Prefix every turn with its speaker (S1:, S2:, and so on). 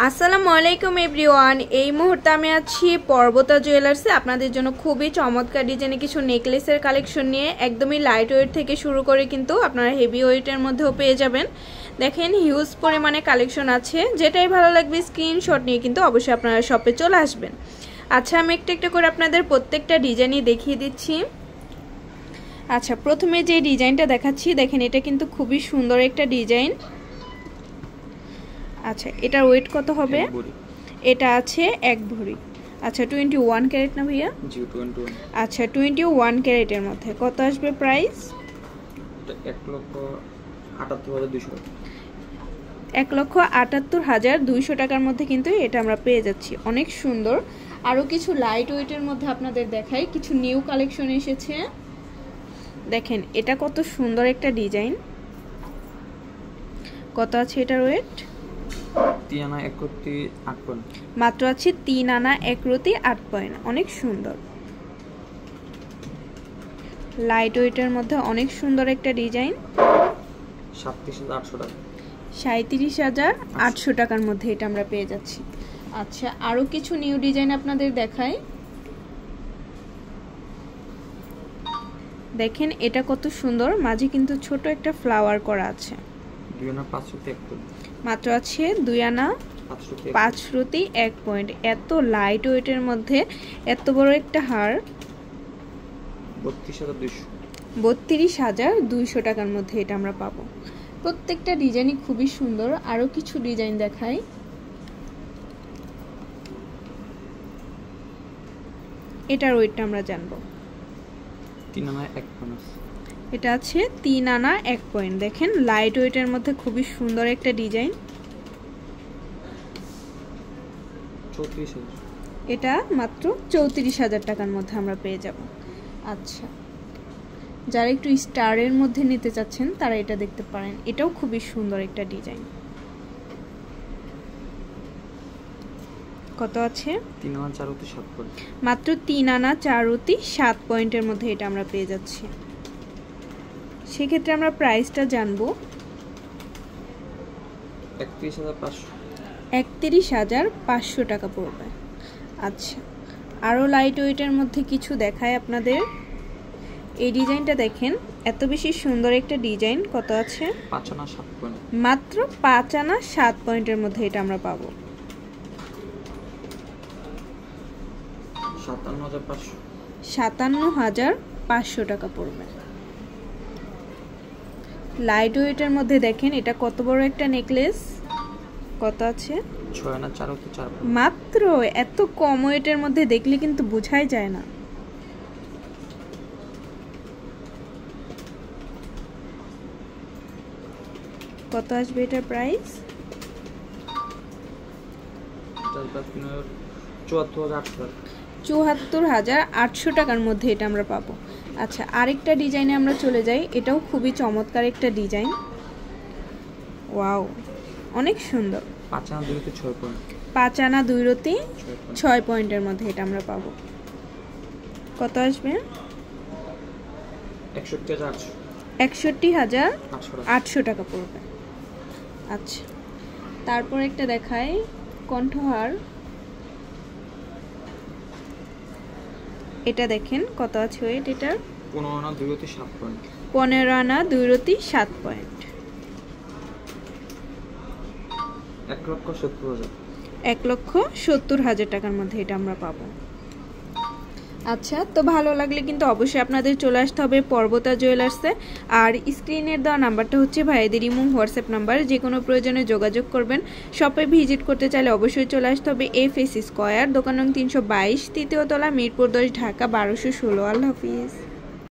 S1: আসসালামু আলাইকুম এভরিওয়ান। এই মুহূর্তে আমি আছি পর্বতা জুয়েলার্সে আপনাদের জন্য খুবই চমৎকার ডিজাইনে কিছু নেকলেসের কালেকশন নিয়ে। একদমই লাইট ওয়েট থেকে শুরু করে কিন্তু আপনারা হেভি ওয়েটের মধ্যেও পেয়ে যাবেন। দেখেন হিউজ পরিমাণে কালেকশন আছে, যেটাই ভালো লাগবে স্ক্রিনশট নিয়ে কিন্তু অবশ্যই আপনারা শপে চলে আসবেন। আচ্ছা, আমি একটা একটা করে আপনাদের প্রত্যেকটা ডিজাইনই দেখিয়ে দিচ্ছি। আচ্ছা, প্রথমে যে ডিজাইনটা দেখাচ্ছি দেখেন, এটা কিন্তু খুবই সুন্দর একটা ডিজাইন। আচ্ছা, এটার ওয়েট কত হবে? এটা আছে 1 ভরি। আচ্ছা, 21 ক্যারেট না ভাইয়া?
S2: জি 21।
S1: আচ্ছা, 21 ক্যারেটের মধ্যে কত আসবে প্রাইস?
S2: 1,78,200
S1: টাকার মধ্যে কিন্তু এটা আমরা পেয়ে যাচ্ছি। অনেক সুন্দর। আরও কিছু লাইট ওয়েটের মধ্যে আপনাদের দেখাই, কিছু নিউ কালেকশন এসেছে। দেখেন এটা কত সুন্দর একটা ডিজাইন। কত আছে এটার ওয়েট?
S2: 3 আনা 1 রতি 8 পয়েন্ট।
S1: মাত্র আছে 3 আনা 1 রতি 8 পয়েন্ট। অনেক সুন্দর লাইট ওয়েটের মধ্যে অনেক সুন্দর একটা ডিজাইন।
S2: 37,800 টাকা।
S1: 37,800 টাকার মধ্যে এটা আমরা পেয়ে যাচ্ছি। আচ্ছা, আরও কিছু নিউ ডিজাইন আপনাদের দেখাই। দেখেন এটা কত সুন্দর, মাঝে কিন্তু ছোট একটা ফ্লাওয়ার করা আছে।
S2: 2 আনা 5 রতি 1 পয়েন্ট।
S1: মাত্র আছে 2 আনা 5 রতি 1 পয়েন্ট। এত লাইট ওয়েটের মধ্যে এত বড় একটা হার 32,200 টাকার মধ্যে এটা আমরা পাবো। প্রত্যেকটা ডিজাইনই খুবই সুন্দর। আরও কিছু ডিজাইন দেখাই। এটার ওয়েটটা আমরা জানবো।
S2: 3 আনা 1 পয়েন্ট।
S1: এটা আছে 3 আনা 1 পয়েন্ট। দেখেন লাইট ওয়েটের মধ্যে খুবই সুন্দর একটা ডিজাইন।
S2: 34,000।
S1: এটা মাত্র 34,000 টাকার মধ্যে আমরা পেয়ে যাব। আচ্ছা, যারা একটু স্টারের মধ্যে নিতে চাচ্ছেন তারা এটা দেখতে পারেন। এটাও খুবই সুন্দর একটা ডিজাইন। কত আছে?
S2: 3 আনা 4 রতি 7 পয়েন্ট।
S1: মাত্র 3 আনা 4 রতি 7 পয়েন্টের মধ্যে এটা আমরা পেয়ে যাচ্ছি। সেক্ষেত্রে আমরা প্রাইসটা জানবো। 31,500 টাকা পড়বে। আচ্ছা, আরও লাইট ওয়েটের মধ্যে কিছু দেখায় আপনাদের। এই ডিজাইনটা দেখেন, এত বেশি সুন্দর একটা ডিজাইন। কত আছে?
S2: 5 আনা 7 পয়েন্ট।
S1: মাত্র 5 আনা 7 পয়েন্টের মধ্যে এটা আমরা পাবো। 57,500 টাকা পড়বে। লাইট ওয়েটের মধ্যে দেখেন এটা কত বড় একটা নেকলেস। কত আছে?
S2: 6 আনা 4 রতি 4 পয়েন্ট।
S1: মাত্র এত কম ওয়েটের মধ্যে দেখলে কিন্তু বোঝাই যায় না। কত আসবে এটার প্রাইস? 74,800 টাকার মধ্যে এটা আমরা পাবো। আচ্ছা, আরেকটা ডিজাইনে আমরা চলে যাই। এটাও খুবই চমৎকার একটা ডিজাইন। ওয়াও, অনেক সুন্দর।
S2: 5 আনা 2 রতি 6 পয়েন্ট।
S1: 5 আনা 2 রতি 6 পয়েন্টের মধ্যে এটা আমরা পাবো। কত আসবে? 61,800 টাকা পড়বে। আচ্ছা, তারপর একটা দেখাই কণ্ঠহার। এটা দেখেন কত আছে ওয়েট এটার?
S2: 15 আনা 2 রতি 7 পয়েন্ট।
S1: 15 আনা 2 রতি 7 পয়েন্ট। 1,70,000 টাকার মধ্যে এটা আমরা পাবো। আচ্ছা, তো ভালো লাগলে কিন্তু অবশ্যই আপনাদের চলে আসতে হবে পর্বতা জুয়েলার্সে। আর স্ক্রিনের দেওয়া নাম্বারটা হচ্ছে ভাইদের ইমো হোয়াটসঅ্যাপ নাম্বার। যে কোনো প্রয়োজনে যোগাযোগ করবেন। শপে ভিজিট করতে চাইলে অবশ্যই চলে আসতে হবে এফএস স্কয়ার, দোকান নং 322, তৃতীয় তলা, মিরপুর 10, ঢাকা 1216। আল্লাহ হাফিজ।